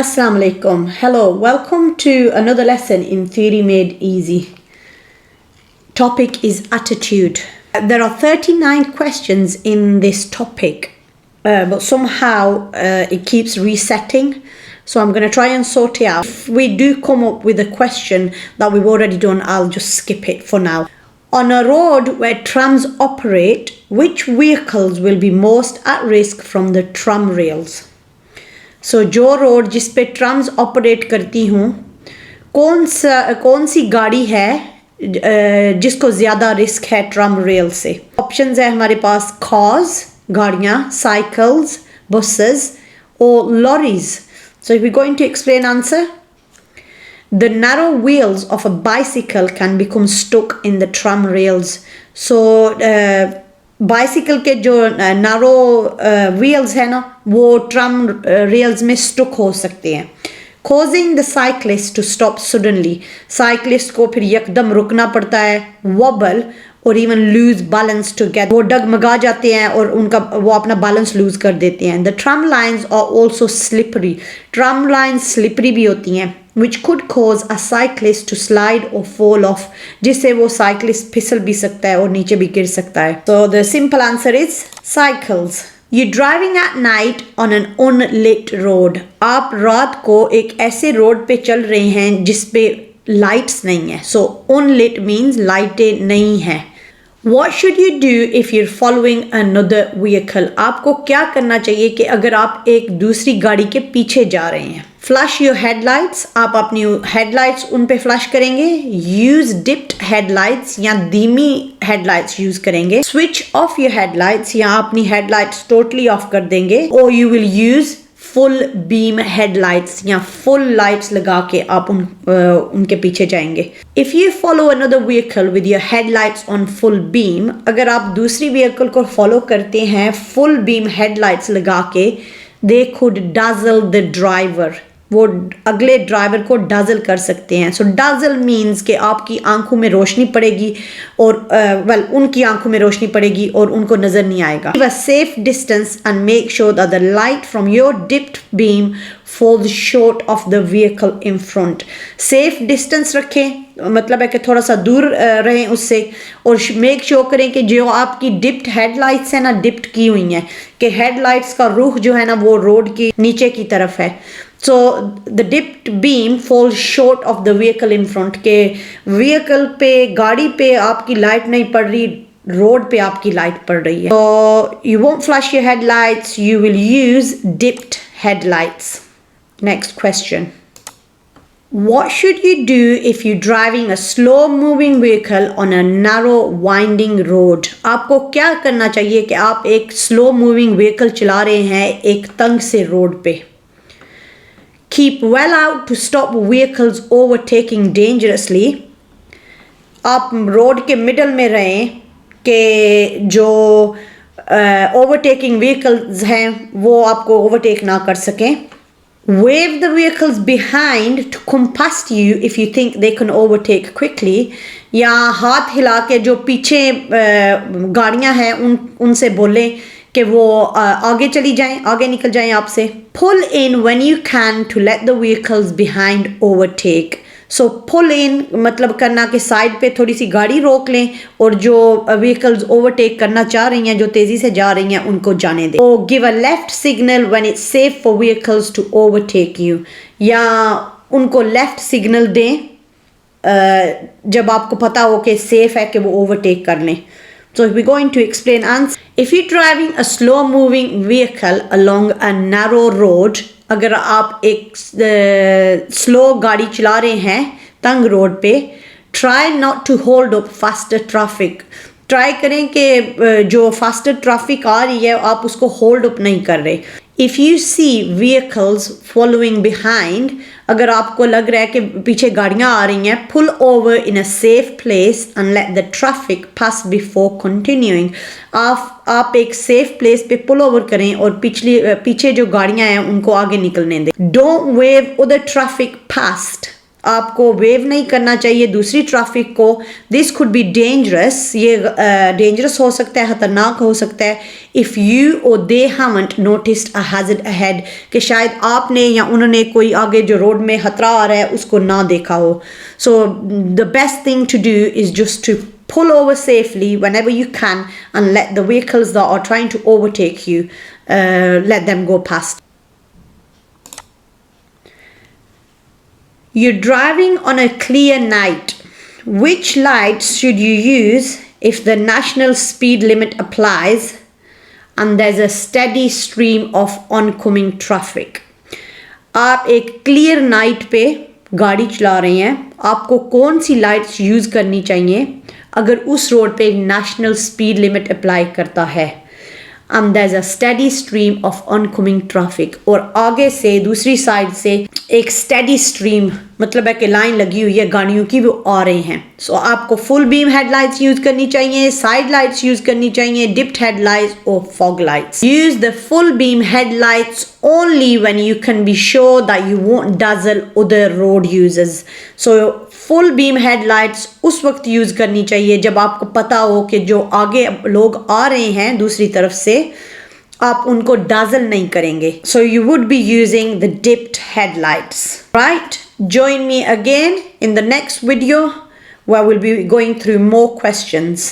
Assalamu alaikum. Hello, welcome to another lesson in Theory Made Easy. Topic is attitude. There are 39 questions in this topic, but somehow it keeps resetting. So I'm going to try and sort it out. If we do come up with a question that we've already done, I'll just skip it for now. On a road where trams operate, which vehicles will be most at risk from the tram rails? So जो road जिस पे terms operate करती हूँ कौन सी गाड़ी है जिसको ज़्यादा रिस्क है ट्रम रेल से. ऑप्शंस है हमारे पास कार्स गाड़ियाँ, cycles, buses or lorries. So if we're going to explain answer, the narrow wheels of a bicycle can become stuck in the tram rails. So bicycle के जो नारो wheels है ना वो term rails में stuck हो सकते हैं. causing the cyclist to stop suddenly. Cyclist को फिर यकदम रुकना पड़ता है, wobble और even lose balance together. वो डगमगा जाते हैं और वो अपना बैलेंस लूज कर देते हैं. The tram lines are also slippery. Tram lines slippery भी होती हैं, which could cause a cyclist to slide or fall off. जिससे वो cyclist फिसल भी सकता है और नीचे भी गिर सकता है. So the simple answer is cycles. You're driving at night on an unlit road. आप रात को एक ऐसे रोड पे चल रहे हैं जिस पे लाइट्स नहीं है. So unlit means लाइटें नहीं है. What should you do if you're following another vehicle? आपको क्या करना चाहिए कि अगर आप एक दूसरी गाड़ी के पीछे जा रहे हैं? Flash your headlights. आप अपनी headlights उन पे flash करेंगे. Use dipped headlights या धीमी headlights use करेंगे. Switch off your headlights या अपनी headlights totally off कर देंगे. Or you will use full beam headlights या full lights लगा के आप उनके पीछे जाएंगे. If you follow another vehicle with your headlights on full beam, अगर आप दूसरी vehicle को follow करते हैं full beam headlights लगा के, they could dazzle the driver. वो अगले ड्राइवर को डजल कर सकते हैं. सो डजल मीन्स कि आपकी आंखों में रोशनी पड़ेगी और उनकी आंखों में रोशनी पड़ेगी और उनको नजर नहीं आएगा. Keep a safe distance and make sure that the light from your dipped beam falls short of the vehicle in front. Safe distance रखें, मतलब है कि थोड़ा सा दूर रहें उससे, और मेक श्योर करें कि जो आपकी डिप्ड हेडलाइट्स है ना, डिप्ड की हुई हैं, कि हेडलाइट्स का रुख जो है ना वो रोड की नीचे की तरफ है. So the dipped beam falls short of the vehicle in front. के vehicle पे, गाड़ी पे आपकी लाइट नहीं पड़ रही, रोड पे आपकी लाइट पड़ रही है. So you won't flash your headlights, you will use dipped headlights. Next question. What should you do if you're driving a slow moving vehicle on a narrow winding road? आपको क्या करना चाहिए कि आप एक slow moving vehicle चला रहे हैं एक तंग से रोड पे. Keep well out to stop vehicles overtaking dangerously. आप रोड के मिडल में रहें कि जो overtaking vehicles हैं वो आपको overtake ना कर सकें. Wave the vehicles behind to come past you if you think they can overtake quickly. या हाथ हिला के जो पीछे गाड़ियां हैं उनसे बोलें कि वो आगे चली जाएं, आगे निकल जाएं आपसे. Pull in when you can to let the vehicles behind overtake. So pull in मतलब करना कि साइड पे थोड़ी सी गाड़ी रोक लें और जो vehicles overtake करना चाह रही हैं, जो तेज़ी से जा रही हैं, उनको जाने दें. So give a left signal when it's safe for vehicles to overtake you. या उनको left signal दें जब आपको पता हो कि safe है कि वो overtake कर लें. So we're going to explain answer. If you're driving a slow moving vehicle along a narrow road, अगर आप एक slow गाड़ी चला रहे हैं तंग रोड पे, try not to hold up faster traffic. Try करें कि जो faster traffic आ रही है आप उसको hold up नहीं कर रहे. If you see vehicles following behind, अगर आपको लग रहा है कि पीछे गाड़ियां आ रही हैं, pull over in a safe place and let the traffic pass before continuing. आप एक safe place पे pull over करें और पीछे जो गाड़ियां हैं उनको आगे निकलने दें. Don't wave other traffic past. आपको वेव नहीं करना चाहिए दूसरी ट्रैफिक को. This could be dangerous. ये डेंजरस हो सकता है, खतरनाक हो सकता है. इफ़ यू और they haven't noticed a hazard ahead, कि शायद आपने या उन्होंने कोई आगे जो रोड में खतरा आ रहा है उसको ना देखा हो. So the best thing to do is just to pull over safely whenever you can and let the vehicles that are trying to overtake you, let them go past. You're driving on a clear night. Which lights should you use if the national speed limit applies and there's a steady stream of oncoming traffic? आप एक clear night पे गाड़ी चला रहे हैं, आपको कौन सी lights use करनी चाहिए अगर उस रोड पे नेशनल स्पीड लिमिट अप्लाई करता है and there's a steady stream of oncoming traffic, और आगे से दूसरी साइड से एक steady stream मतलब है कि लाइन लगी हुई है गाड़ियों की, वो आ रहे हैं. सो आपको फुल बीम हेडलाइट्स यूज करनी चाहिए, साइड लाइट्स यूज करनी चाहिए, डिप्ड हेडलाइट्स और fog lights. Use the full beam headlights only when you can be sure that you won't dazzle other road users. So full beam headlights उस वक्त use करनी चाहिए जब आपको पता हो कि जो आगे लोग आ रहे हैं दूसरी तरफ से, आप उनको dazzle नहीं करेंगे. So you would be using the dipped headlights. Right? Join me again in the next video where we'll be going through more questions.